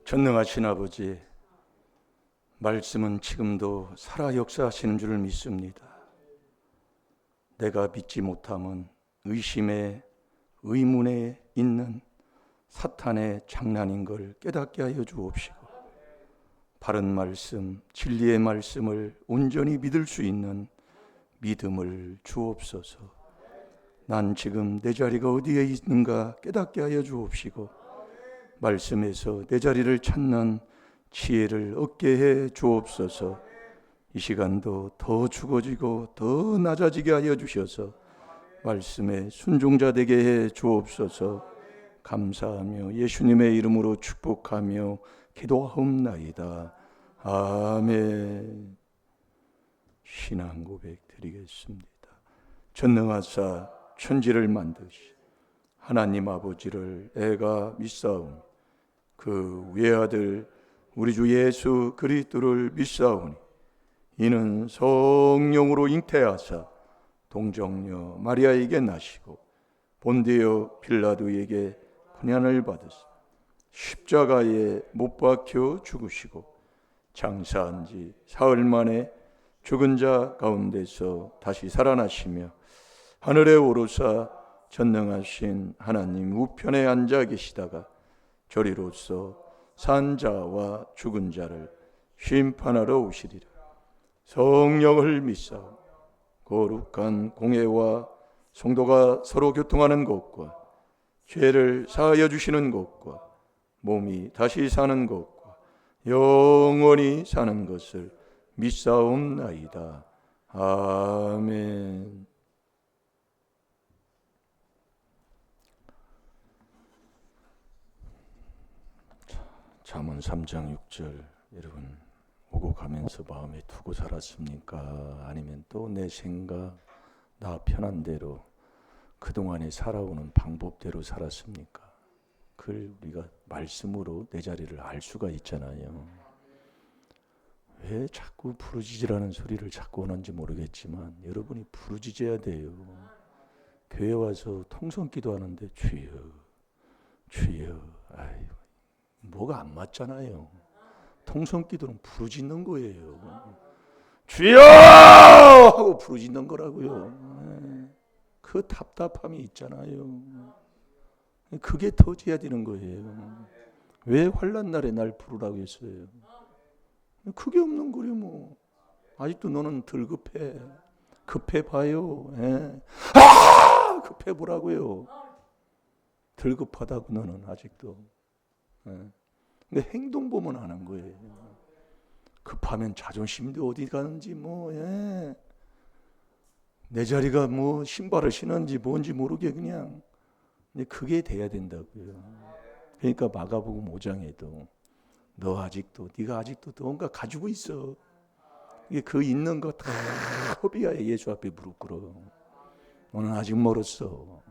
전능하신 아버지, 말씀은 지금도 살아 역사하시는 줄을 믿습니다. 내가 믿지 못함은 의심에 의문에 있는 사탄의 장난인 걸 깨닫게 하여 주옵시고, 바른 말씀, 진리의 말씀을 온전히 믿을 수 있는 믿음을 주옵소서. 난 지금 내 자리가 어디에 있는가 깨닫게 하여 주옵시고, 말씀에서 내 자리를 찾는 지혜를 얻게 해 주옵소서. 이 시간도 더 죽어지고 더 낮아지게 하여 주셔서 말씀에 순종자 되게 해 주옵소서. 감사하며 예수님의 이름으로 축복하며 기도하옵나이다. 아멘. 신앙 고백 드리겠습니다. 전능하사 천지를 만드시 하나님 아버지를 애가 믿사오니 그 외아들 우리 주 예수 그리스도를 믿사오니 이는 성령으로 잉태하사 동정녀 마리아에게 나시고 본디오 빌라도에게 고난을 받으사 십자가에 못 박혀 죽으시고 장사한 지 사흘 만에 죽은 자 가운데서 다시 살아나시며 하늘에 오르사 전능하신 하나님 우편에 앉아 계시다가 저리로서 산 자와 죽은 자를 심판하러 오시리라. 성령을 믿사오. 거룩한 공회와 성도가 서로 교통하는 것과 죄를 사하여 주시는 것과 몸이 다시 사는 것과 영원히 사는 것을 믿사옵나이다. 아멘. 잠언 3장 6절 여러분 오고 가면서 마음에 두고 살았습니까? 아니면 또 내 생각, 나 편한 대로 그동안에 살아오는 방법대로 살았습니까? 그걸 우리가 말씀으로 내 자리를 알 수가 있잖아요. 왜 자꾸 부르짖으라는 소리를 자꾸 하는지 모르겠지만 여러분이 부르짖어야 돼요. 교회 와서 통성 기도하는데 주여 주여, 아이 뭐가 안 맞잖아요. 통성 기도는 부르짖는 거예요. 주여 하고 부르짖는 거라고요. 그 답답함이 있잖아요. 그게 터져야 되는 거예요. 왜 환난 날에 날 부르라고 했어요? 그게 없는 거려 뭐. 아직도 너는 덜 급해. 급해 봐요. 급해 보라고요. 덜 급하다고 너는 아직도. 근데 행동 보면 아는 거예요. 급하면 자존심도 어디 가는지 내 자리가 뭐 신발을 신는지 뭔지 모르게 그냥. 근데 그게 돼야 된다고요. 그러니까 마가복음 5장에도 네가 아직도 뭔가 가지고 있어. 이게 그 있는 거 다 허비하에 예수 앞에 무릎 꿇어. 너는 아직 멀었어.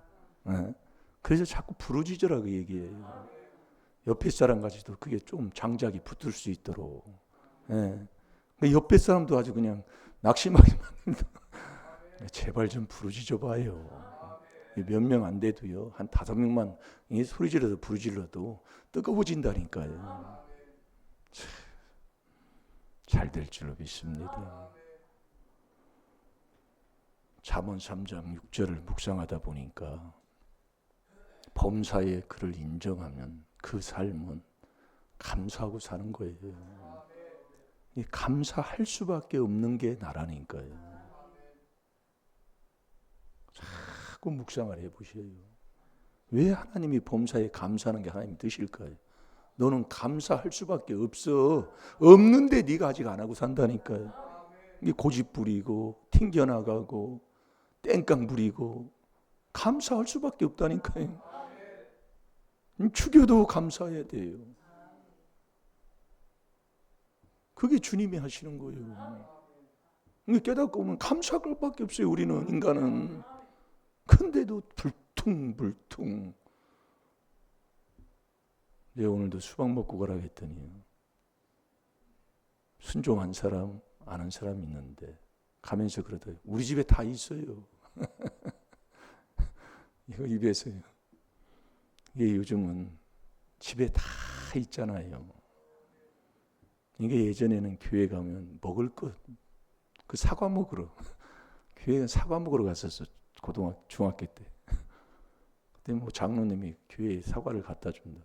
그래서 자꾸 부르짖으라고 얘기해요. 옆에 사람 가지도 그게 좀 장작이 붙을 수 있도록. 옆에 사람도 아주 그냥 낙심하게 만든다. 제발 좀 부르짖어 봐요. 몇 명 안 돼도요. 한 5명만 소리 질러서 부르짖어도 뜨거워진다니까요. 잘 될 줄로 믿습니다. 잠언 3장 6절을 묵상하다 보니까 범사에 그를 인정하면 그 삶은 감사하고 사는 거예요. 감사할 수밖에 없는 게 나라니까요. 자꾸 묵상을 해보셔요. 왜 하나님이 범사에 감사하는 게 하나님 뜻일까요? 너는 감사할 수밖에 없어. 없는데 네가 아직 안 하고 산다니까요. 이게 고집 부리고 튕겨나가고 땡깡 부리고 감사할 수밖에 없다니까요. 죽여도 감사해야 돼요. 그게 주님이 하시는 거예요. 깨닫고 보면 감사할 것밖에 없어요. 우리는 인간은. 근데도 불퉁불퉁. 이제 오늘도 수박 먹고 가라고 했더니 순종한 사람 아는 사람 있는데 가면서 그러더라고요. 우리 집에 다 있어요. 이거 입에서요. 이게 요즘은 집에 다 있잖아요. 이게 예전에는 교회 가면 먹을 것, 그 사과 먹으러 교회에 사과 먹으러 갔었어. 중학교 때. 그때 뭐 장로님이 교회에 사과를 갖다 준다.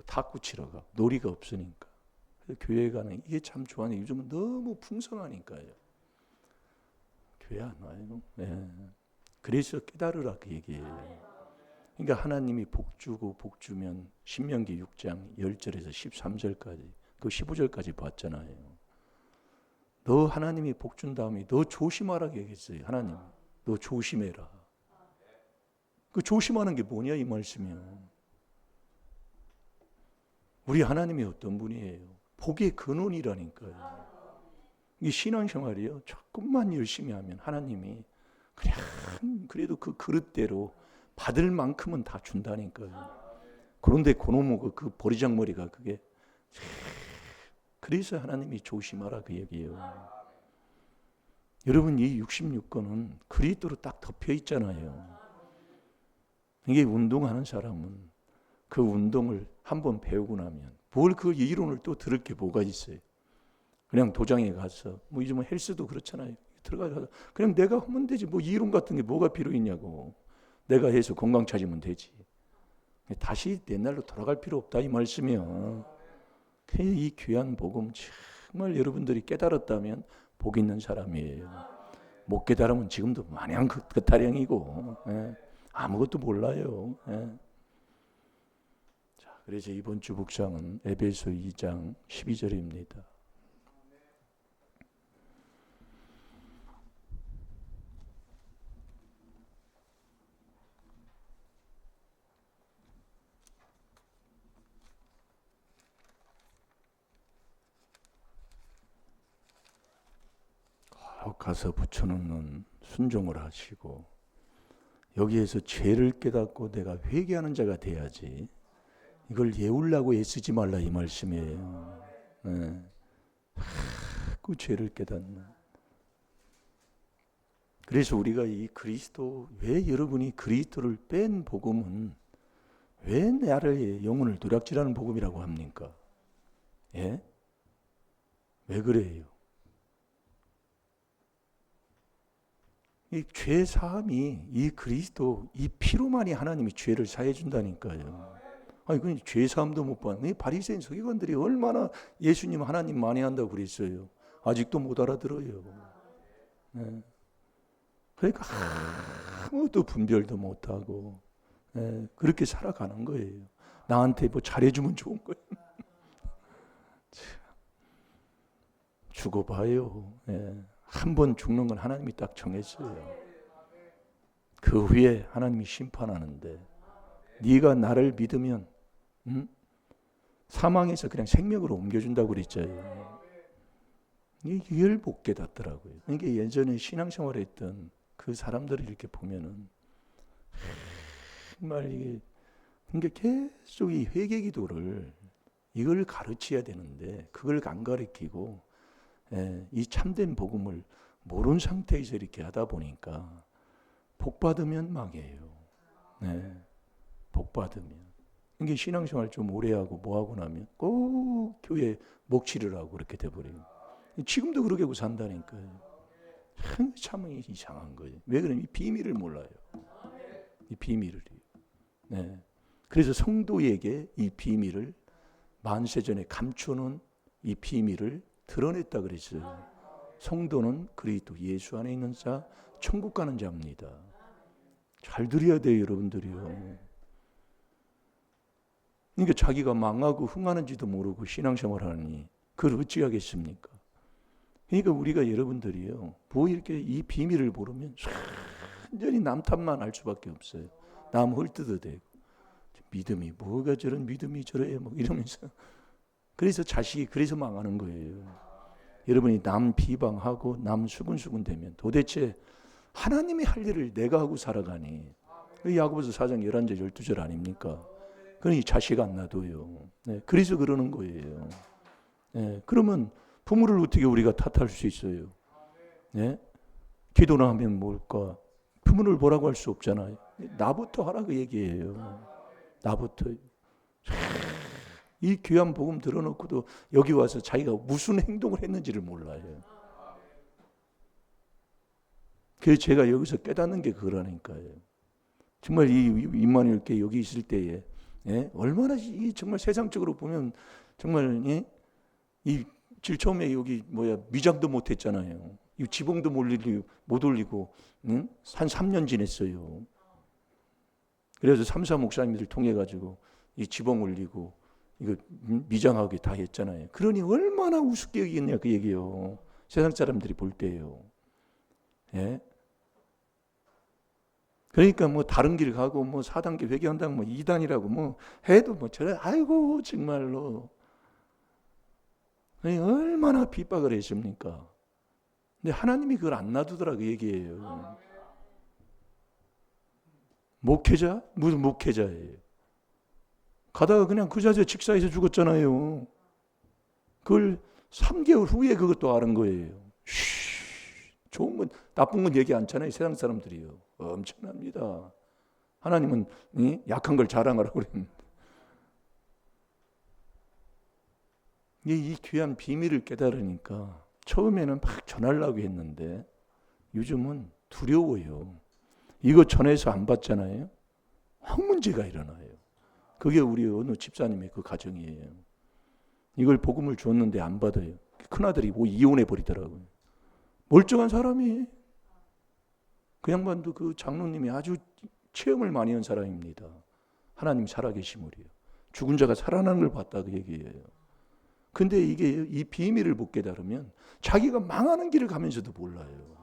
탁구 치러 가. 놀이가 없으니까. 교회 가는 이게 참 좋아하네. 요즘은 너무 풍성하니까요. 교회 안 와요. 네. 그래서 깨달으라 그 얘기예요. 그러니까 하나님이 복 주고 복 주면 신명기 6장 10절에서 13절까지 그 15절까지 봤잖아요. 너 하나님이 복 준 다음에 너 조심하라 얘기했어요. 하나님 너 조심해라. 그 조심하는 게 뭐냐 이 말씀이요. 우리 하나님이 어떤 분이에요? 복의 근원이라니까요. 이 신앙생활이요. 조금만 열심히 하면 하나님이 그냥 그래도 그 그릇대로 받을 만큼은 다 준다니까요. 그런데 그놈의 그 보리장머리가 그게 그래서 하나님이 조심하라 그 얘기예요. 여러분 이 66권은 그리스도로 딱 덮여 있잖아요. 이게 운동하는 사람은 그 운동을 한번 배우고 나면 뭘 그 이론을 또 들을 게 뭐가 있어요. 그냥 도장에 가서 뭐 요즘은 헬스도 그렇잖아요. 들어가서 그냥 내가 하면 되지 뭐 이론 같은 게 뭐가 필요 있냐고. 내가 해서 건강 찾으면 되지. 다시 옛날로 돌아갈 필요 없다 이 말씀이요. 이 귀한 복음 정말 여러분들이 깨달았다면 복 있는 사람이에요. 못 깨달으면 지금도 마냥 그 타령이고 아무것도 몰라요. 자, 그래서 이번 주 묵상은 에베소 2장 12절입니다. 가서 붙여놓는 순종을 하시고 여기에서 죄를 깨닫고 내가 회개하는 자가 돼야지 이걸 예우려고 애쓰지 말라 이 말씀이에요. 그 죄를 깨닫는. 그래서 우리가 이 그리스도 왜 여러분이 그리스도를 뺀 복음은 왜 나를 영혼을 도략질하는 복음이라고 합니까? 예? 왜 그래요? 이 죄 사함이 이 그리스도 이 피로만이 하나님이 죄를 사해 준다니까요. 아니 그 죄 사함도 못 받는 이 바리새인 서기관들이 얼마나 예수님 하나님 만회한다고 그랬어요. 아직도 못 알아들어요. 네. 그러니까 아무도 분별도 못 하고 그렇게 살아가는 거예요. 나한테 뭐 잘해주면 좋은 거예요. 죽어봐요. 한 번 죽는 건 하나님이 딱 정했어요. 그 후에 하나님이 심판하는데 네가 나를 믿으면 사망에서 그냥 생명으로 옮겨준다고 그랬잖아요. 이걸 못 깨닫더라고요. 이게 예전에 신앙생활을 했던 그 사람들을 이렇게 보면은 정말 이게 그러니까 계속 이 회개기도를 이걸 가르쳐야 되는데 그걸 안 가르치고 이 참된 복음을 모르는 상태에서 이렇게 하다 보니까 복 받으면 망해요. 복 받으면 이게 신앙생활 좀 오래 하고 뭐 하고 나면 꼭 교회 목치를 하고 그렇게 돼버려요. 지금도 그렇게 하고 산다니까요. 참 이상한 거예요. 왜 그러냐면 이 비밀을 몰라요. 이 비밀을. 그래서 성도에게 이 비밀을 만세전에 감추는 이 비밀을 드러냈다 그랬어요. 성도는 그리스도 예수 안에 있는 자, 천국 가는 자입니다. 잘 들어야 돼요, 여러분들이요. 그러니까 자기가 망하고 흥하는지도 모르고 신앙생활 하느니 그걸 어찌 하겠습니까? 그러니까 우리가 여러분들이요, 뭐 이렇게 이 비밀을 모르면 완전히 남 탓만 할 수밖에 없어요. 남 헐뜯어대고 믿음이 뭐가 저런 믿음이 저래 뭐 이러면서 그래서 자식이 그래서 망하는 거예요. 여러분이 남 비방하고 남 수군수군 되면 도대체 하나님이 할 일을 내가 하고 살아가니 야고보서 4장 11절 12절 아닙니까? 그러니 자식 안 놔둬요. 그래서 그러는 거예요. 그러면 부모를 어떻게 우리가 탓할 수 있어요? 기도나 하면 뭘까? 부모를 뭐라고 할 수 없잖아요. 나부터 하라 그 얘기예요. 나부터. 이 귀한 복음 들어놓고도 여기 와서 자기가 무슨 행동을 했는지를 몰라요. 그래서 제가 여기서 깨닫는 게 그거라니까요. 정말 이 임마누엘 교회 여기 있을 때에 얼마나 이 정말 세상적으로 보면 정말 이 제일 처음에 여기 미장도 못했잖아요. 이 지붕도 못 올리고 한 3년 지냈어요. 그래서 삼사 목사님들 통해 가지고 이 지붕 올리고 이거 미장하게 다 했잖아요. 그러니 얼마나 우습게 여기겠냐 그 얘기요. 세상 사람들이 볼 때요. 예? 그러니까 다른 길 가고 4단계 회개한다고 2단이라고 해도 저래 아이고 정말로 얼마나 핍박을 했습니까? 근데 하나님이 그걸 안 놔두더라 그 얘기예요. 목회자? 무슨 목회자예요? 가다가 그냥 그 자리에 직사해서 죽었잖아요. 그걸 3개월 후에 그것도 아는 거예요. 좋은 건 나쁜 건 얘기 않잖아요. 세상 사람들이요. 엄청납니다. 하나님은 약한 걸 자랑하라고 그랬는데 이 귀한 비밀을 깨달으니까 처음에는 막 전하려고 했는데 요즘은 두려워요. 이거 전해서 안 받잖아요. 확 문제가 일어나요. 그게 우리 어느 집사님의 그 가정이에요. 이걸 복음을 줬는데 안 받아요. 큰아들이 이혼해 버리더라고요. 멀쩡한 사람이. 그 양반도 그 장로님이 아주 체험을 많이 한 사람입니다. 하나님 살아계심을요. 죽은 자가 살아나는 걸 봤다 그 얘기예요. 근데 이게 이 비밀을 못 깨달으면 자기가 망하는 길을 가면서도 몰라요.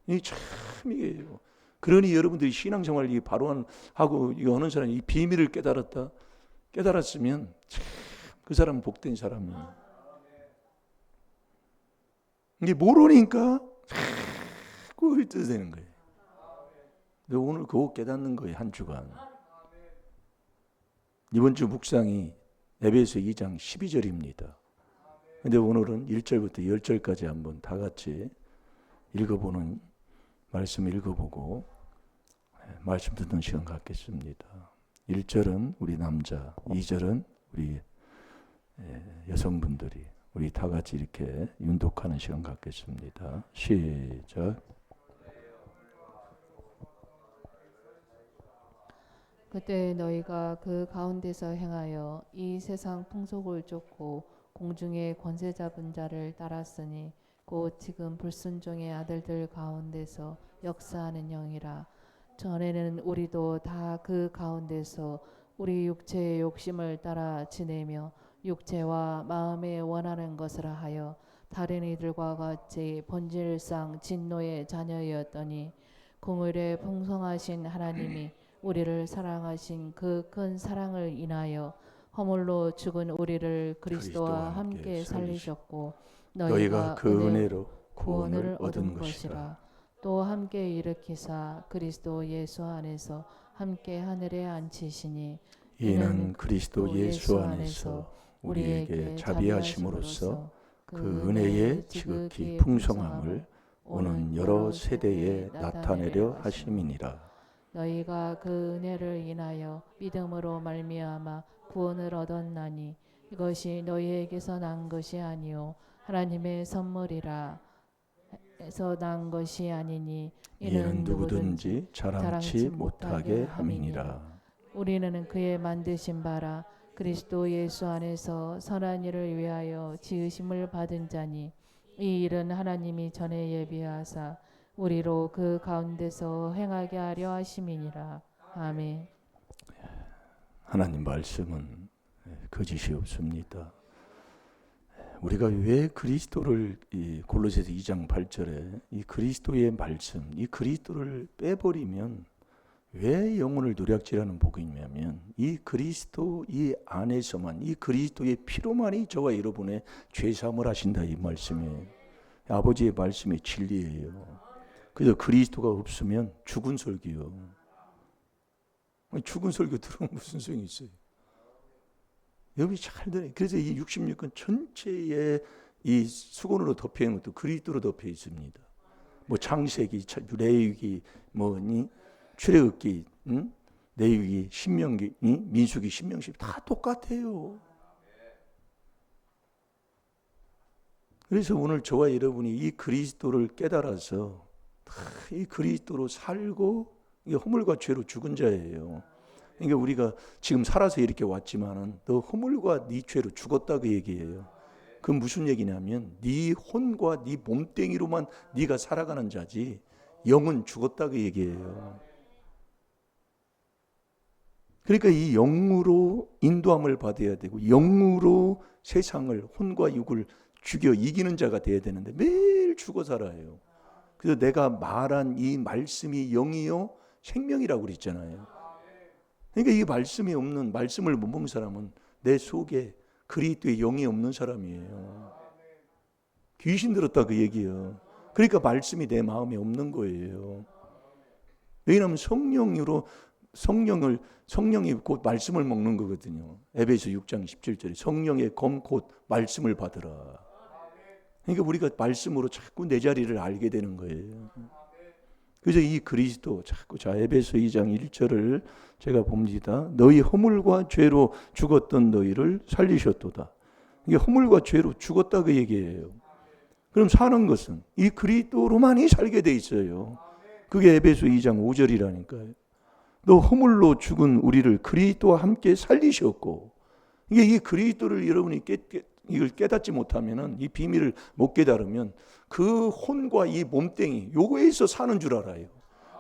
이게 참 이게요. 그러니 여러분들이 신앙생활 이 바로 하고 이거 하는 사람이 이 비밀을 깨달았으면 참 그 사람은 복된 사람이에요. 이게 모르니까 자꾸 흩어지는 거예요. 오늘 그거 깨닫는 거예요. 한 주간. 이번 주 묵상이 에베소 2장 12절입니다. 근데 오늘은 1절부터 10절까지 한번 다 같이 읽어보는 말씀 읽어보고 말씀 듣는 시간 갖겠습니다. 1절은 우리 남자, 2절은 우리 여성분들이 우리 다 같이 이렇게 윤독하는 시간 갖겠습니다. 시작. 그때 너희가 그 가운데서 행하여 이 세상 풍속을 쫓고 공중의 권세 잡은 자를 따랐으니 곧 지금 불순종의 아들들 가운데서 역사하는 영이라. 전에는 우리도 다 그 가운데서 우리 육체의 욕심을 따라 지내며 육체와 마음에 원하는 것을 하여 다른 이들과 같이 본질상 진노의 자녀였더니 긍휼에 풍성하신 하나님이 우리를 사랑하신 그 큰 사랑을 인하여 허물로 죽은 우리를 그리스도와 함께 살리셨고 너희가 그 은혜로 구원을 얻은 것이라. 또 함께 일으키사 그리스도 예수 안에서 함께 하늘에 앉히시니 이는 그리스도 예수 안에서 우리에게 자비하심으로써 그 은혜의 지극히 풍성함을 오는 여러 세대에 나타내려 하심이니라. 너희가 그 은혜를 인하여 믿음으로 말미암아 구원을 얻었나니 이것이 너희에게서 난 것이 아니요 하나님의 선물이라. 에서 난 것이 아니니 이는 누구든지 자랑치 못하게 함이니라. 우리는 그의 만드신 바라 그리스도 예수 안에서 선한 일을 위하여 지으심을 받은 자니 이 일은 하나님이 전에 예비하사 우리로 그 가운데서 행하게 하려 하심이니라. 아멘. 하나님 말씀은 거짓이 없습니다. 우리가 왜 그리스도를 이 골로새서 2장 8절에 이 그리스도의 말씀, 이 그리스도를 빼버리면 왜 영혼을 노략질하는 복이냐면 이 그리스도 이 안에서만 이 그리스도의 피로만이 저와 여러분의 죄사함을 하신다 이 말씀이에요. 아버지의 말씀이 진리예요. 그래서 그리스도가 없으면 죽은 설교요. 죽은 설교 들으면 무슨 소용이 있어요? 여기 잘 들어요. 그래서 이 66권 전체에 이 수건으로 덮여 있는 것도 그리스도로 덮여 있습니다. 창세기, 레위기, 출애굽기, 레위기, 신명기, 민수기, 신명시 다 똑같아요. 그래서 오늘 저와 여러분이 이 그리스도를 깨달아서 이 그리스도로 살고 이게 허물과 죄로 죽은 자예요. 그러니까 우리가 지금 살아서 이렇게 왔지만은 너 허물과 네 죄로 죽었다 그 얘기예요. 그 무슨 얘기냐면 네 혼과 네 몸뚱이로만 네가 살아가는 자지 영은 죽었다 그 얘기예요. 그러니까 이 영으로 인도함을 받아야 되고 영으로 세상을 혼과 육을 죽여 이기는 자가 돼야 되는데 매일 죽어 살아요. 그래서 내가 말한 이 말씀이 영이요 생명이라고 그랬잖아요. 그러니까 이 말씀이 없는 말씀을 못 먹는 사람은 내 속에 그리스도의 영이 없는 사람이에요. 귀신 들었다 그 얘기예요. 그러니까 말씀이 내 마음에 없는 거예요. 왜냐하면 성령이 곧 말씀을 먹는 거거든요. 에베소 6장 17절에 성령의 검 곧 말씀을 받으라. 그러니까 우리가 말씀으로 자꾸 내 자리를 알게 되는 거예요. 그래서 이 그리스도 자꾸 자 에베소 2장 1절을 제가 봅니다. 너희 허물과 죄로 죽었던 너희를 살리셨도다. 이게 허물과 죄로 죽었다 그 얘기예요. 그럼 사는 것은 이 그리스도로만이 살게 돼 있어요. 그게 에베소 2장 5절이라니까요. 너 허물로 죽은 우리를 그리스도와 함께 살리셨고, 이게 이 그리스도를 여러분이 이걸 깨닫지 못하면은 이 비밀을 못 깨달으면 그 혼과 이 몸뚱이 요거에서 사는 줄 알아요.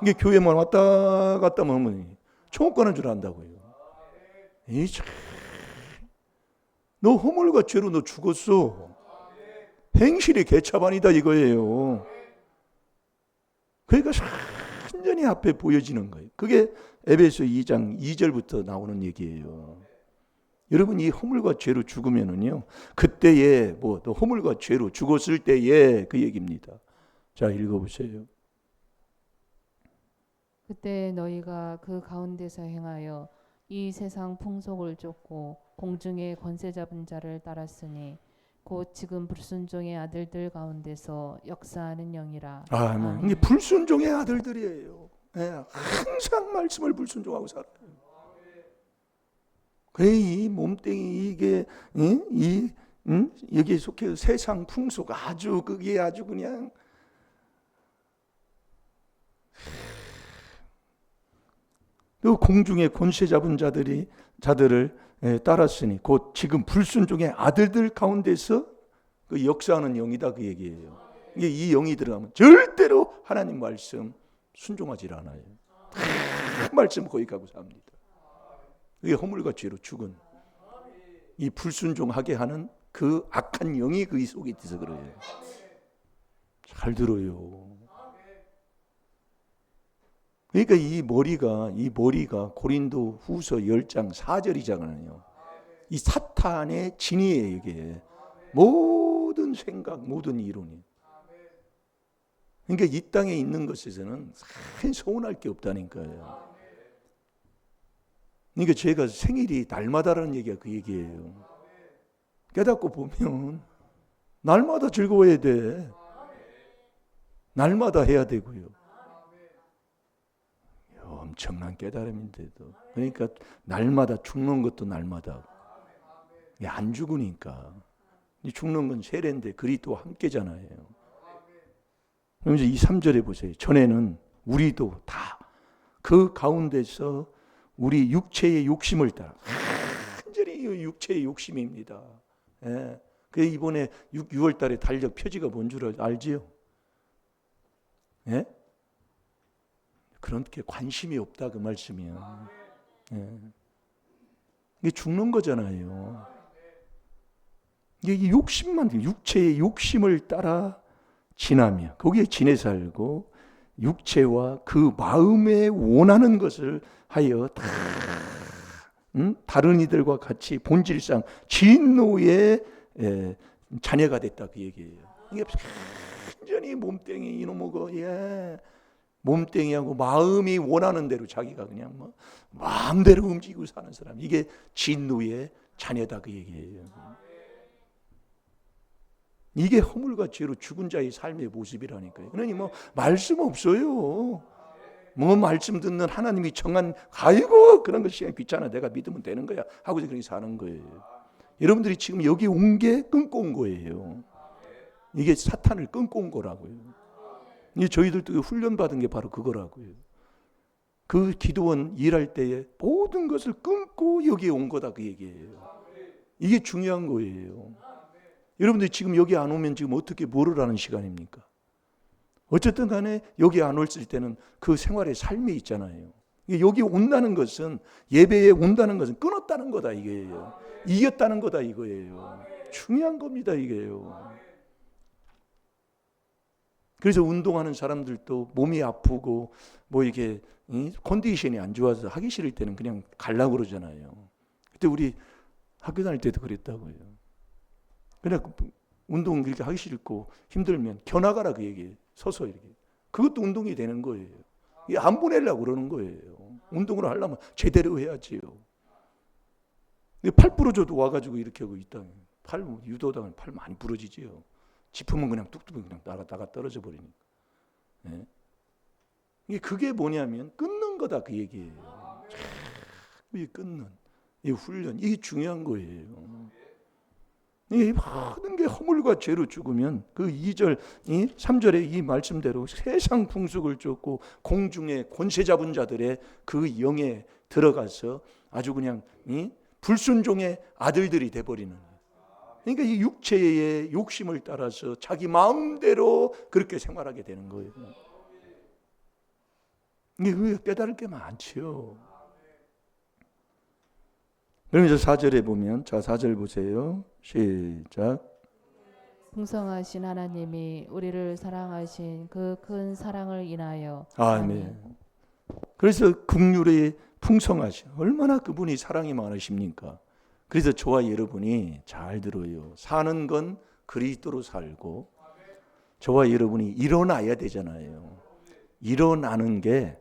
이게 교회만 왔다 갔다 하면 천국 가는 줄 안다고요. 너 허물과 죄로 너 죽었어. 행실이 개차반이다 이거예요. 그러니까 완전히 앞에 보여지는 거예요. 그게 에베소 2장 2절부터 나오는 얘기예요. 여러분 이 허물과 죄로 죽으면은요 그때에 뭐 또 허물과 죄로 죽었을 때에 그 얘기입니다. 자 읽어보세요. 그때 너희가 그 가운데서 행하여 이 세상 풍속을 쫓고 공중의 권세 잡은 자를 따랐으니 곧 지금 불순종의 아들들 가운데서 역사하는 영이라. 아멘. 이게 불순종의 아들들이에요. 네, 항상 말씀을 불순종하고 살아요. 그래 이 몸뚱이 이게 여기에 속해 세상 풍속 아주 그게 아주 그냥 또 공중의 권세 잡은 자들을 따랐으니 곧 지금 불순종의 아들들 가운데서 그 역사하는 영이다 그 얘기예요. 이게 이 영이 들어가면 절대로 하나님 말씀 순종하지 않아요. 말씀 거기 가고 삽니다. 그게 허물과 죄로 죽은 이 불순종하게 하는 그 악한 영이 그 속에 있어서 그래요. 잘 들어요. 그러니까 이 머리가 고린도 후서 10장 4절이잖아요. 이 사탄의 진이에요 이게. 모든 생각, 모든 이론이. 그러니까 이 땅에 있는 것에서는 서운할 게 없다니까요. 그러니까 제가 생일이 날마다라는 얘기가 그 얘기예요. 깨닫고 보면 날마다 즐거워야 돼. 날마다 해야 되고요. 엄청난 깨달음인데도. 그러니까 날마다 죽는 것도 날마다. 안 죽으니까. 죽는 건 세례인데 그리스도와 함께잖아요. 그러면서 이 3절에 보세요. 전에는 우리도 다 그 가운데서 우리 육체의 욕심을 따라 완전히 육체의 욕심입니다. 예. 그래서 이번에 6월 달에 달력 표지가 뭔 줄 알지요? 예? 그렇게 관심이 없다 그 말씀이야. 예. 이게 죽는 거잖아요. 이게 욕심만 육체의 욕심을 따라 지나며 거기에 지내 살고 육체와 그 마음에 원하는 것을 하여 다 다른 이들과 같이 본질상 진노의 자녀가 됐다 그 얘기예요. 이게 완전히 몸뚱이 이놈의 몸뚱이하고 마음이 원하는 대로 자기가 그냥 뭐 마음대로 움직이고 사는 사람, 이게 진노의 자녀다 그 얘기예요. 이게 허물과 죄로 죽은 자의 삶의 모습이라니까요. 그러니 뭐 말씀 없어요. 뭐 말씀 듣는 하나님이 정한 아이고 그런 거 시간 귀찮아 내가 믿으면 되는 거야 하고서 그렇게 사는 거예요. 여러분들이 지금 여기 온 게 끊고 온 거예요. 이게 사탄을 끊고 온 거라고요. 이 저희들도 훈련받은 게 바로 그거라고요. 그 기도원 일할 때에 모든 것을 끊고 여기에 온 거다 그 얘기예요. 이게 중요한 거예요. 여러분들 지금 여기 안 오면 지금 어떻게 뭐를 하는 시간입니까? 어쨌든 간에 여기 안 올 때는 그 생활의 삶이 있잖아요. 여기 온다는 것은, 예배에 온다는 것은 끊었다는 거다 이거예요. 이겼다는 거다 이거예요. 중요한 겁니다 이게요. 그래서 운동하는 사람들도 몸이 아프고 뭐 이게 컨디션이 안 좋아서 하기 싫을 때는 그냥 가려고 그러잖아요. 그때 우리 학교 다닐 때도 그랬다고요. 그냥 운동 그렇게 하기 싫고 힘들면 겨나가라 그 얘기예요. 서서 이렇게. 그것도 운동이 되는 거예요. 안 보내려고 그러는 거예요. 운동을 하려면 제대로 해야지요. 팔 부러져도 와가지고 이렇게 하고 있다. 팔 유도당하면 팔 많이 부러지지요. 짚으면 그냥 뚝뚝 그냥 나가 떨어져 버리니까. 네? 이게 그게 뭐냐면 끊는 거다 그 얘기예요. 이 끊는 이 훈련 이게 중요한 거예요. 이 모든 게 허물과 죄로 죽으면 그 2절, 3절의 이 말씀대로 세상 풍속을 쫓고 공중의 권세 잡은 자들의 그 영에 들어가서 아주 그냥 불순종의 아들들이 돼버리는. 그러니까 이 육체의 욕심을 따라서 자기 마음대로 그렇게 생활하게 되는 거예요. 이게 깨달을 게 많지요. 그러면서 4절에 보면, 자 4절 보세요. 시작. 풍성하신 하나님이 우리를 사랑하신 그 큰 사랑을 인하여. 아멘. 그래서 긍휼이 풍성하신, 얼마나 그분이 사랑이 많으십니까? 그래서 저와 여러분이 잘 들어요. 사는 건 그리스도로 살고 저와 여러분이 일어나야 되잖아요. 일어나는 게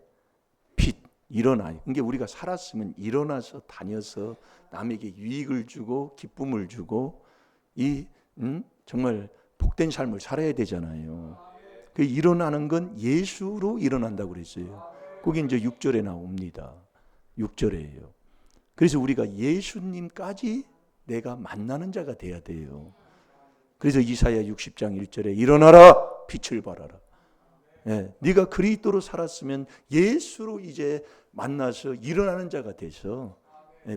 빛, 일어나요. 그러니까 우리가 살았으면 일어나서 다녀서 남에게 유익을 주고 기쁨을 주고 이 정말 복된 삶을 살아야 되잖아요. 그 일어나는 건 예수로 일어난다고 그랬어요. 그게 이제 6절에 나옵니다. 6절에요. 그래서 우리가 예수님까지 내가 만나는 자가 돼야 돼요. 그래서 이사야 60장 1절에 일어나라 빛을 발하라. 네, 네가 그리스도로 살았으면 예수로 이제 만나서 일어나는 자가 돼서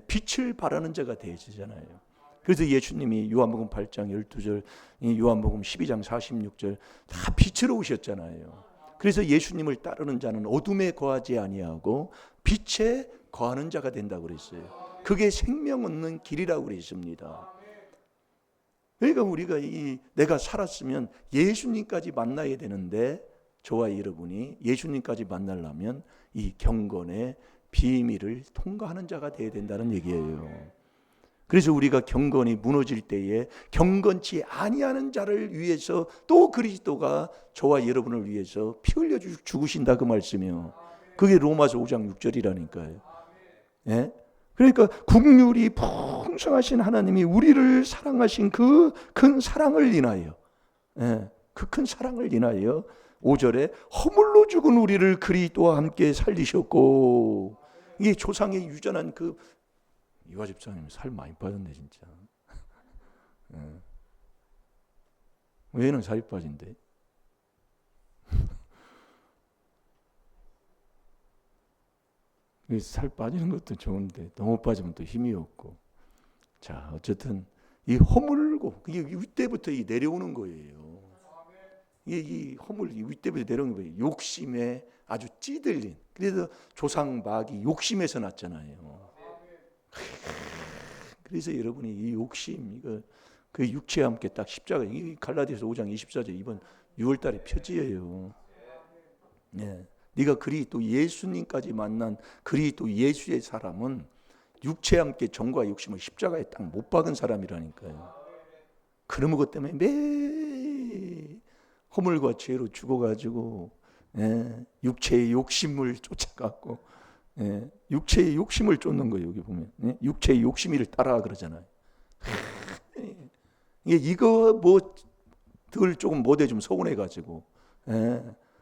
빛을 발하는 자가 되시잖아요. 그래서 예수님이 요한복음 8장 12절, 요한복음 12장 46절 다 빛으로 오셨잖아요. 그래서 예수님을 따르는 자는 어둠에 거하지 아니하고 빛에 거하는 자가 된다고 그랬어요. 그게 생명 얻는 길이라고 그랬습니다. 그러니까 우리가 내가 살았으면 예수님까지 만나야 되는데 저와 여러분이 예수님까지 만나려면 이 경건의 비밀을 통과하는 자가 되어야 된다는 얘기예요. 그래서 우리가 경건이 무너질 때에 경건치 아니하는 자를 위해서 또 그리스도가 저와 여러분을 위해서 피 흘려 죽으신다 그 말씀이요. 그게 로마서 5장 6절이라니까요. 예? 그러니까 긍휼이 풍성하신 하나님이 우리를 사랑하신 그 큰 사랑을 인하여, 그 큰 사랑을 인하여 5절에 허물로 죽은 우리를 그리스도와 함께 살리셨고, 이게 조상의 유전한 그 이화 집사님 살 많이 빠졌네 진짜. 왜는 살이 빠진대? 살 빠지는 것도 좋은데 너무 빠지면 또 힘이 없고. 자, 어쨌든 이 허물고 이게 윗대부터 내려오는 거예요. 이 허물 윗대부터 내려오는 거예요. 욕심에 아주 찌들린. 그래서 조상 마귀 욕심에서 났잖아요. 그래서 여러분이 이 욕심 이거 그 육체와 함께 딱 십자가 이 갈라디아서 5장 24절 이번 6월달에 표지예요. 네. 네가 그리스도 예수님까지 만난 그리스도 예수의 사람은 육체와 함께 정과 욕심을 십자가에 딱 못 박은 사람이라니까요. 그런 것 때문에 매일 허물과 죄로 죽어가지고 육체의 욕심을 쫓아갔고 육체의 욕심을 쫓는 거예요. 여기 보면 육체의 욕심이를 따라 그러잖아요. 이거 뭐들 조금 못해 좀 서운해가지고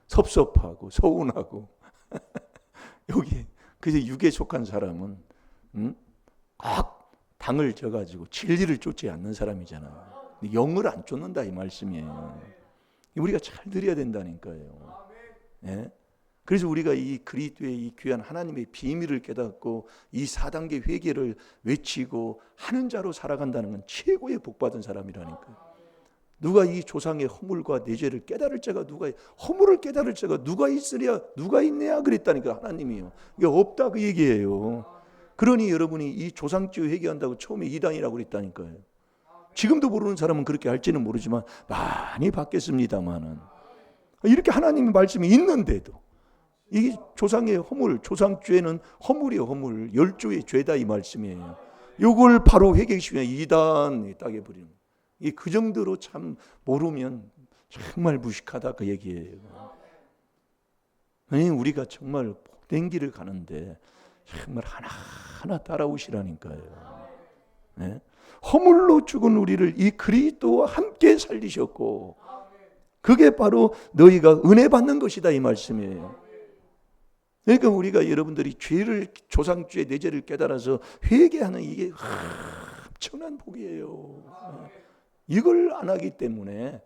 섭섭하고 서운하고 여기 그래서 육에 속한 사람은 꼭 당을 져가지고 진리를 쫓지 않는 사람이잖아요. 영을 안 쫓는다 이 말씀이에요. 우리가 잘 드려야 된다니까요. 예? 그래서 우리가 이 그리스도의 이 귀한 하나님의 비밀을 깨닫고 이 4단계 회개를 외치고 하는 자로 살아간다는 건 최고의 복받은 사람이라니까요. 누가 이 조상의 허물과 내 죄를 깨달을 자가 누가, 허물을 깨달을 자가 누가 있으랴, 누가 있느냐 그랬다니까 하나님이요. 이게 없다 그 얘기예요. 그러니 여러분이 이 조상죄 회개한다고 처음에 이단이라고 그랬다니까요. 지금도 모르는 사람은 그렇게 할지는 모르지만 많이 바뀌었습니다만은, 이렇게 하나님의 말씀이 있는데도 이 조상의 허물, 조상죄는 허물이요, 허물. 열조의 죄다 이 말씀이에요. 이걸 바로 회개시키면 이단이 따게 버리는. 그 정도로 참 모르면 정말 무식하다 그 얘기예요. 아니 우리가 정말 복된 길을 가는데 정말 하나하나 따라오시라니까요. 네? 허물로 죽은 우리를 이 그리스도와 함께 살리셨고, 그게 바로 너희가 은혜 받는 것이다 이 말씀이에요. 그러니까 우리가 여러분들이 죄를, 조상죄 내 죄를 깨달아서 회개하는 이게 엄청난 복이에요. 이걸 안 하기 때문에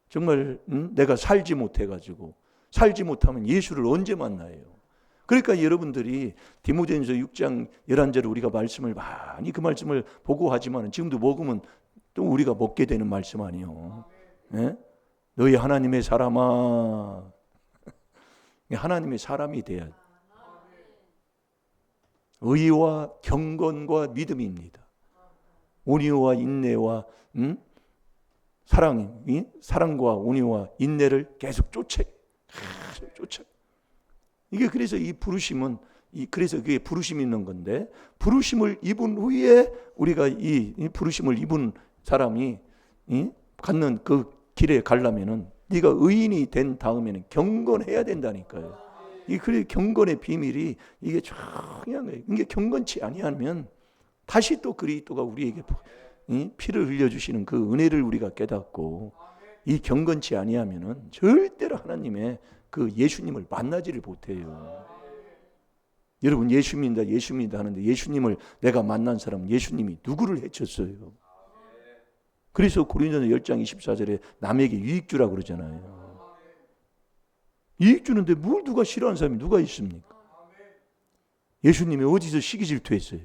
정말 내가 살지 못해가지고, 살지 못하면 예수를 언제 만나요? 그러니까 여러분들이 디모데전서 6장 11절에 우리가 말씀을 많이 그 말씀을 보고 하지만 지금도 먹으면 또 우리가 먹게 되는 말씀 아니요. 너희 하나님의 사람아, 하나님의 사람이 돼야 의와 경건과 믿음입니다. 온유와 인내와 사랑과 온유와 인내를 계속 쫓아. 이게 그래서 이 부르심은 그래서 그게 부르심이 있는 건데, 부르심을 입은 후에 우리가 이 부르심을 입은 사람이 갖는 그 길에 가려면은 네가 의인이 된 다음에는 경건해야 된다니까요. 그래 경건의 비밀이 이게 중요한 거예요. 이게 경건치 아니하면 다시 또 그리스도가 우리에게 피를 흘려주시는 그 은혜를 우리가 깨닫고, 이 경건치 아니하면은 절대로 하나님의 그 예수님을 만나지를 못해요. 여러분 예수 믿는다 예수 믿는다 하는데 예수님을 내가 만난 사람은 예수님이 누구를 해쳤어요? 그래서 고린도전서 10장 24절에 남에게 유익주라고 그러잖아요. 유익 주는데 뭘 누가 싫어하는 사람이 누가 있습니까? 예수님이 어디서 시기 질투했어요?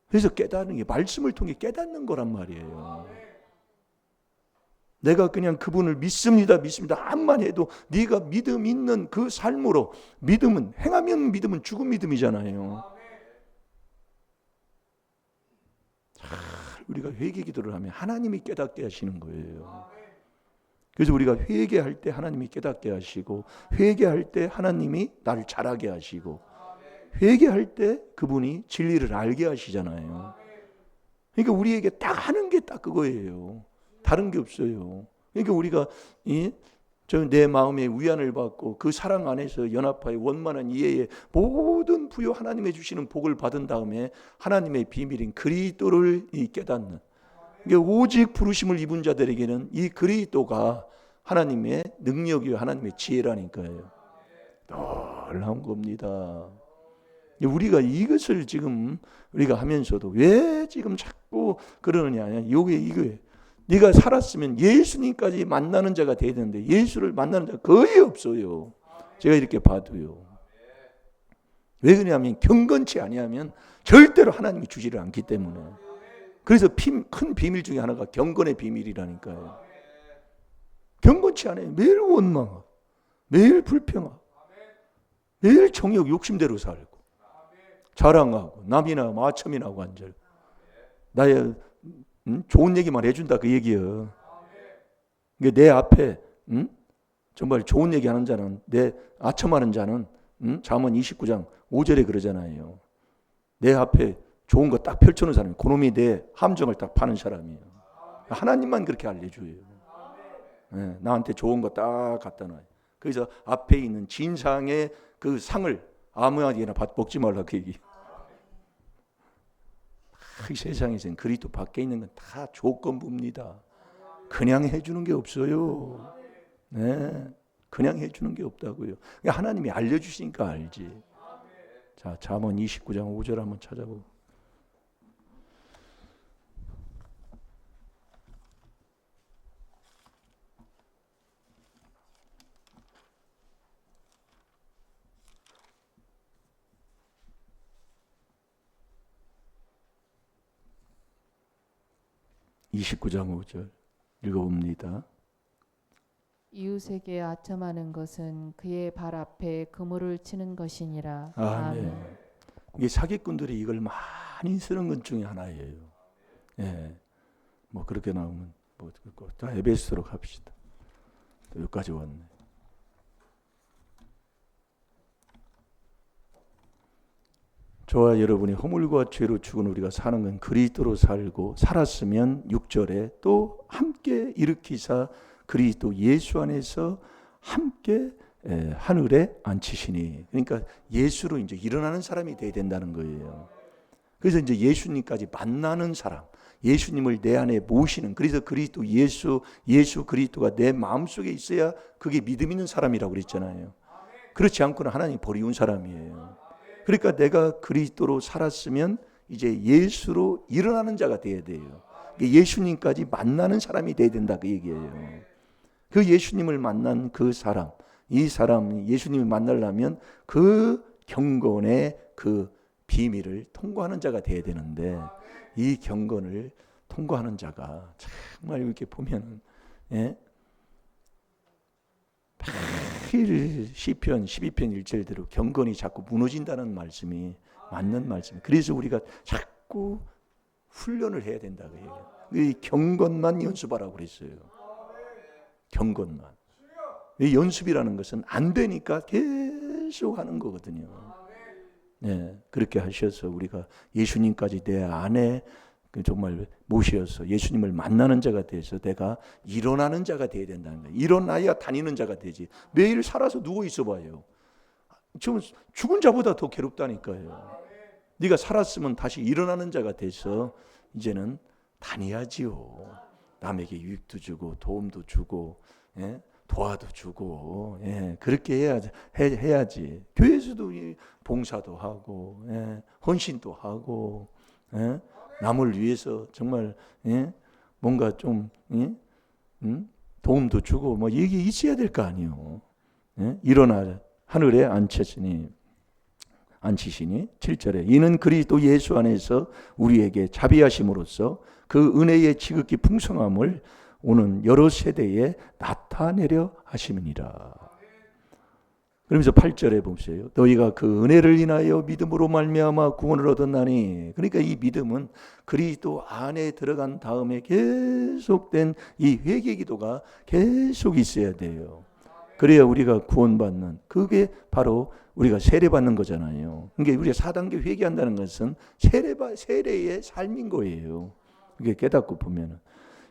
그래서 깨닫는 게 말씀을 통해 깨닫는 거란 말이에요. 내가 그냥 그분을 믿습니다 암만 해도 네가 믿음 있는 그 삶으로, 믿음은 행하면 믿음은 죽은 믿음이잖아요. 우리가 회개 기도를 하면 하나님이 깨닫게 하시는 거예요. 그래서 우리가 회개할 때 하나님이 깨닫게 하시고, 회개할 때 하나님이 나를 잘하게 하시고, 회개할 때 그분이 진리를 알게 하시잖아요. 그러니까 우리에게 딱 하는 게 딱 그거예요. 다른 게 없어요. 그러니까 우리가 내 마음에 위안을 받고 그 사랑 안에서 연합하여 원만한 이해의 모든 부요 하나님의 주시는 복을 받은 다음에 하나님의 비밀인 그리스도를 깨닫는, 그러니까 오직 부르심을 입은 자들에게는 이 그리스도가 하나님의 능력이요 하나님의 지혜라니까요. 놀라운 겁니다. 우리가 이것을 지금 우리가 하면서도 왜 지금 자꾸 그러느냐, 이거예요. 네가 살았으면 예수님까지 만나는 자가 돼야 되는데 예수를 만나는 자가 거의 없어요. 제가 이렇게 봐도요. 왜 그러냐면 경건치 아니하면 절대로 하나님이 주지를 않기 때문에. 그래서 큰 비밀 중에 하나가 경건의 비밀이라니까요. 경건치 않아요. 매일 원망하고 매일 불평하고 매일 정욕 욕심대로 살고 자랑하고 남이나 마첨이나고 앉아 나의 좋은 얘기만 해준다 그 얘기예요. 내 앞에 정말 좋은 얘기 하는 자는, 내 아첨하는 자는 잠언 29장 5절에 그러잖아요. 내 앞에 좋은 거 딱 펼쳐놓은 사람이 그놈이 내 함정을 딱 파는 사람이에요. 하나님만 그렇게 알려줘요. 네, 나한테 좋은 거 딱 갖다 놔요. 그래서 앞에 있는 진상의 그 상을 아무에게나 먹지 말라 그 얘기. 이 세상에서는 그리스도 밖에 있는 건 다 조건부입니다. 그냥 해주는 게 없어요. 네, 그냥 해주는 게 없다고요. 하나님이 알려주시니까 알지. 자, 잠언 29장 5절 한번 찾아보고. 29장 5절 읽어봅니다. 이웃에게 아첨하는 것은 그의 발 앞에 그물을 치는 것이니라. 아멘. 이게 사기꾼들이 이걸 많이 쓰는 것 중에 하나예요. 예, 뭐 그렇게 나오면 뭐 자 에베소로 갑시다. 또 여기까지 왔네. 저와 여러분이 허물과 죄로 죽은 우리가 사는 건 그리스도로 살고 살았으면 6절에 또 함께 일으키사 그리스도 예수 안에서 함께 하늘에 앉히시니. 그러니까 예수로 이제 일어나는 사람이 돼야 된다는 거예요. 그래서 이제 예수님까지 만나는 사람, 예수님을 내 안에 모시는, 그래서 그리스도 예수 그리스도가 내 마음속에 있어야 그게 믿음 있는 사람이라고 그랬잖아요. 그렇지 않고는 하나님 버리운 사람이에요. 그러니까 내가 그리스도로 살았으면 이제 예수로 일어나는 자가 돼야 돼요. 예수님까지 만나는 사람이 돼야 된다 그 얘기예요. 그 예수님을 만난 그 사람, 이 사람이 예수님을 만나려면 그 경건의 그 비밀을 통과하는 자가 돼야 되는데, 이 경건을 통과하는 자가 정말 이렇게 보면 매일 시편 12편 1절대로 경건이 자꾸 무너진다는 말씀이 맞는 말씀. 그래서 우리가 자꾸 훈련을 해야 된다 그 얘기예요. 이 경건만 연습하라고 그랬어요. 경건만. 이 연습이라는 것은 안 되니까 계속 하는 거거든요. 네, 그렇게 하셔서 우리가 예수님까지 내 안에 정말 모셔서 예수님을 만나는 자가 돼서 내가 일어나는 자가 돼야 된다는 거예요. 일어나야 다니는 자가 되지. 매일 살아서 누워 있어 봐요. 지금 죽은 자보다 더 괴롭다니까요. 네가 살았으면 다시 일어나는 자가 돼서 이제는 다녀야지요. 남에게 유익도 주고 도움도 주고 도와도 주고 그렇게 해야지. 교회에서도 봉사도 하고 헌신도 하고 남을 위해서 정말 뭔가 좀 도움도 주고 뭐 이게 있어야 될 거 아니에요. 일어나 하늘에 앉히시니 7절에 이는 그리스도 예수 안에서 우리에게 자비하심으로써 그 은혜의 지극히 풍성함을 오는 여러 세대에 나타내려 하심이니라. 그러면서 8절에 보세요. 너희가 그 은혜를 인하여 믿음으로 말미암아 구원을 얻었나니. 그러니까 이 믿음은 그리스도 안에 들어간 다음에 계속된 이 회개 기도가 계속 있어야 돼요. 그래야 우리가 구원받는, 그게 바로 우리가 세례받는 거잖아요. 그러니까 우리가 4단계 회개한다는 것은 세례의 삶인 거예요. 이게 깨닫고 보면은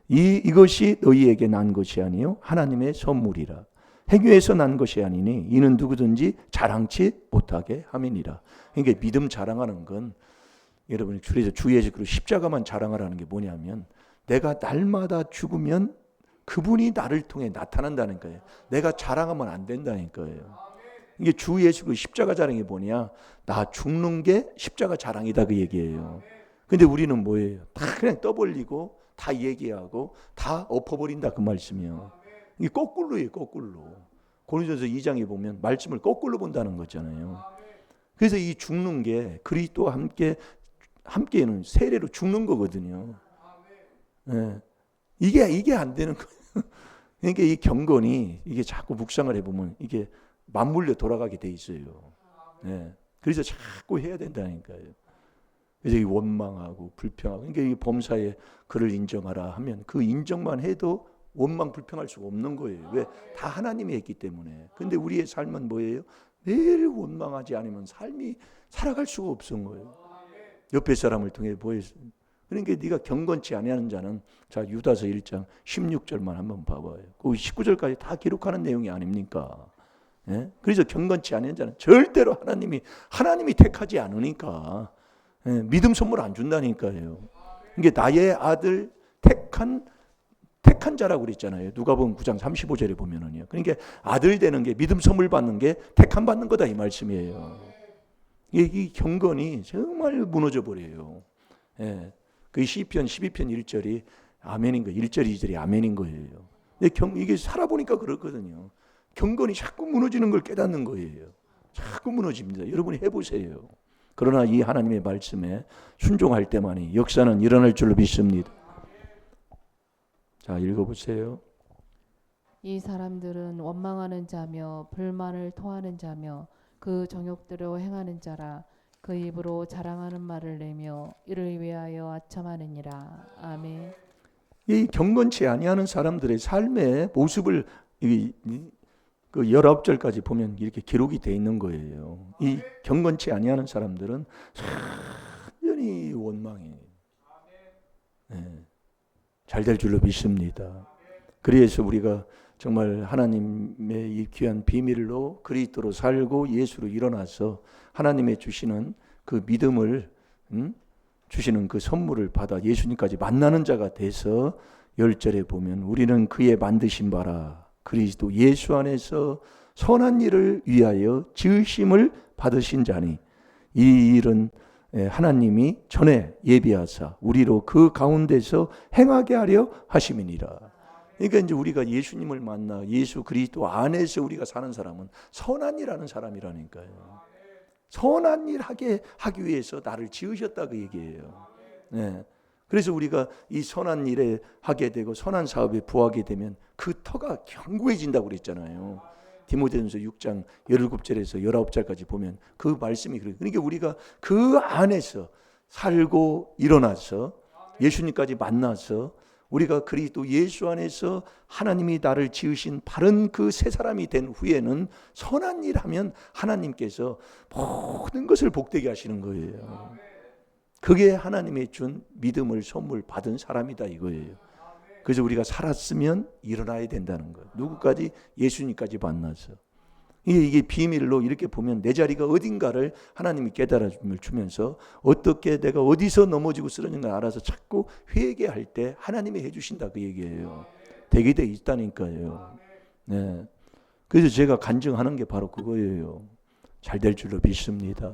이것이 너희에게 난 것이 아니요 하나님의 선물이라. 행위에서 난 것이 아니니 이는 누구든지 자랑치 못하게 함이니라. 그러니까 믿음 자랑하는 건 여러분이 주 예수 그리스도 십자가만 자랑하라는 게 뭐냐면 내가 날마다 죽으면 그분이 나를 통해 나타난다는 거예요. 내가 자랑하면 안 된다는 거예요. 이게 주 예수 그리스도 십자가 자랑이 뭐냐? 나 죽는 게 십자가 자랑이다 그 얘기예요. 근데 우리는 뭐예요? 다 그냥 떠벌리고 다 얘기하고 다 엎어버린다 그 말씀이요. 이게 거꾸로예요, 거꾸로. 고린도전서 2장에 보면 말씀을 거꾸로 본다는 거잖아요. 그래서 이 죽는 게 그리스도와 함께는 세례로 죽는 거거든요. 네. 이게 안 되는 거예요. 그러니까 이 경건이 이게 자꾸 묵상을 해보면 이게 맞물려 돌아가게 돼 있어요. 네. 그래서 자꾸 해야 된다니까요. 그래서 이 원망하고 불평하고, 그러니까 이 범사에 그를 인정하라 하면 그 인정만 해도 원망 불평할 수가 없는 거예요. 왜? 다 하나님이 했기 때문에. 근데 우리의 삶은 뭐예요? 매일 원망하지 않으면 삶이 살아갈 수가 없은 거예요. 옆에 사람을 통해 보여서. 그러니까 네가 경건치 아니하는 자는, 자 유다서 1장 16절만 한번 봐봐요. 그 19절까지 다 기록하는 내용이 아닙니까? 예? 그래서 경건치 아니하는 자는 절대로 하나님이 택하지 않으니까 믿음 선물 안 준다니까요. 이게 나의 아들 택한 자라고 그랬잖아요. 누가복음 9장 35절에 보면은요. 그러니까 아들 되는 게, 믿음 선물 받는 게 택함 받는 거다 이 말씀이에요. 이 경건이 정말 무너져 버려요. 예. 그 시편 12편 1절이 아멘인 거예요. 1절 2절이 아멘인 거예요. 근데 이게 살아보니까 그렇거든요. 경건이 자꾸 무너지는 걸 깨닫는 거예요. 자꾸 무너집니다. 여러분이 해보세요. 그러나 이 하나님의 말씀에 순종할 때만이 역사는 일어날 줄로 믿습니다. 자, 읽어보세요. 이 사람들은 원망하는 자며 불만을 토하는 자며 그 정욕대로 행하는 자라. 그 입으로 자랑하는 말을 내며 이를 위하여 아첨하느니라. 아멘. 이 경건치 아니하는 사람들의 삶의 모습을 그 19절까지 보면 이렇게 기록이 돼 있는 거예요. 이 경건치 아니하는 사람들은 완전히 원망해. 네. 잘 될 줄로 믿습니다. 그래서 우리가 정말 하나님의 이 귀한 비밀로 그리스도로 살고 예수로 일어나서 하나님의 주시는 그 믿음을 주시는 그 선물을 받아 예수님까지 만나는 자가 돼서 10절에 보면 우리는 그의 만드신 바라 그리스도 예수 안에서 선한 일을 위하여 지으심을 받으신 자니 이 일은 하나님이 전에 예비하사 우리로 그 가운데서 행하게 하려 하심이니라. 그러니까 이제 우리가 예수님을 만나 예수 그리스도 안에서 우리가 사는 사람은 선한 일 하는 사람이라니까요. 선한 일 하기 위해서 나를 지으셨다 그 얘기예요. 네. 그래서 우리가 이 선한 일에 하게 되고 선한 사업에 부하게 되면 그 터가 견고해진다고 그랬잖아요. 디모데전서 6장 17절에서 19절까지 보면 그 말씀이 그래요. 그러니까 우리가 그 안에서 살고 일어나서 예수님까지 만나서 우리가 그리스도 예수 안에서 하나님이 나를 지으신 바른 그 새 사람이 된 후에는 선한 일 하면 하나님께서 모든 것을 복되게 하시는 거예요. 그게 하나님의 준 믿음을 선물 받은 사람이다 이거예요. 그래서 우리가 살았으면 일어나야 된다는 거예요. 누구까지? 예수님까지 만나서. 이게 비밀로 이렇게 보면 내 자리가 어딘가를 하나님이 깨달음을 주면서 어떻게 내가 어디서 넘어지고 쓰러진가 알아서 자꾸 회개할 때 하나님이 해주신다 그 얘기예요. 되게 돼 있다니까요. 네. 그래서 제가 간증하는 게 바로 그거예요. 잘 될 줄로 믿습니다.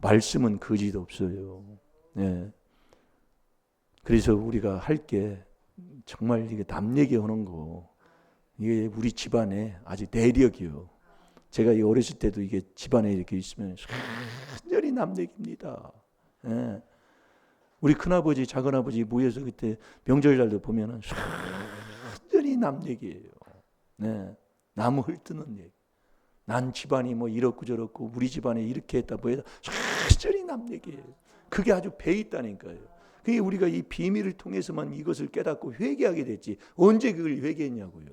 말씀은 거짓 없어요. 네. 그래서 우리가 할 게 정말 이게 남 얘기하는 거 이게 우리 집안에 아주 내력이요. 제가 이 어렸을 때도 이게 집안에 이렇게 있으면 완전히 남 얘기입니다. 네. 우리 큰아버지 작은아버지 모여서 그때 명절날도 보면은 완전히 남 얘기예요. 네. 나무 훑뜨는 얘기. 난 집안이 뭐 이렇고 저렇고 우리 집안에 이렇게 했다 뭐 했다 완전히 남 얘기예요. 그게 아주 배 있다니까요. 그게 우리가 이 비밀을 통해서만 이것을 깨닫고 회개하게 됐지 언제 그걸 회개했냐고요.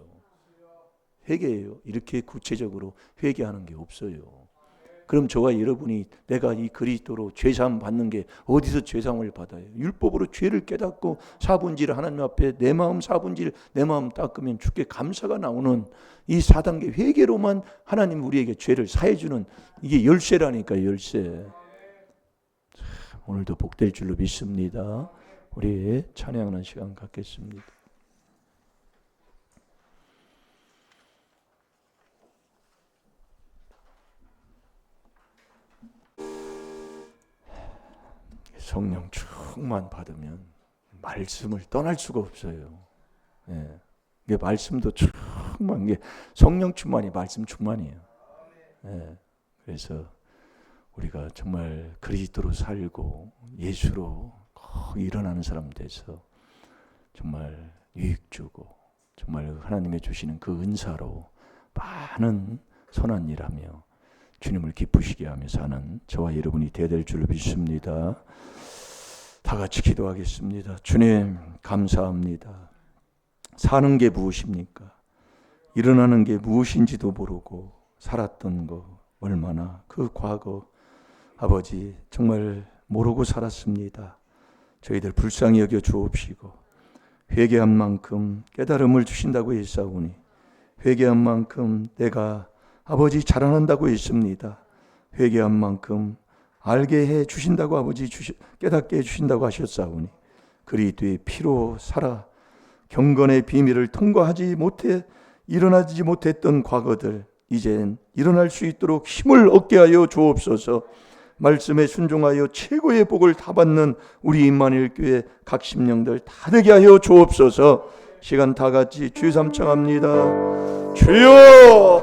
회개해요. 이렇게 구체적으로 회개하는 게 없어요. 그럼 저와 여러분이 내가 이 그리스도로 죄사함 받는 게 어디서 죄사함을 받아요? 율법으로 죄를 깨닫고 사분질 하나님 앞에 내 마음 사분질 내 마음 닦으면 주께 감사가 나오는 이 4단계 회개로만 하나님 우리에게 죄를 사해주는 이게 열쇠라니까요. 열쇠. 오늘도 복될 줄로 믿습니다. 우리 찬양하는 시간 갖겠습니다. 성령 충만 받으면 말씀을 떠날 수가 없어요. 예. 이게 말씀도 충만, 이게 성령 충만이 말씀 충만이에요. 예. 그래서 우리가 정말 그리스도로 살고 예수로 일어나는 사람 돼서 정말 유익 주고 정말 하나님의 주시는 그 은사로 많은 선한 일하며 주님을 기쁘시게 하며 사는 저와 여러분이 되어야 될 줄로 믿습니다. 다 같이 기도하겠습니다. 주님 감사합니다. 사는 게 무엇입니까? 일어나는 게 무엇인지도 모르고 살았던 거 얼마나 그 과거 아버지 정말 모르고 살았습니다. 저희들 불쌍히 여겨 주옵시고 회개한 만큼 깨달음을 주신다고 했사오니 회개한 만큼 내가 아버지 자라난다고 했습니다. 회개한 만큼 알게 해 주신다고 아버지 깨닫게 해 주신다고 하셨사오니 그리스도의 피로 살아 경건의 비밀을 통과하지 못해 일어나지 못했던 과거들 이젠 일어날 수 있도록 힘을 얻게 하여 주옵소서. 말씀에 순종하여 최고의 복을 다 받는 우리 임마누엘 교회 각 심령들 다 되게 하여 주옵소서. 시간 다 같이 주여 삼창합니다. 주여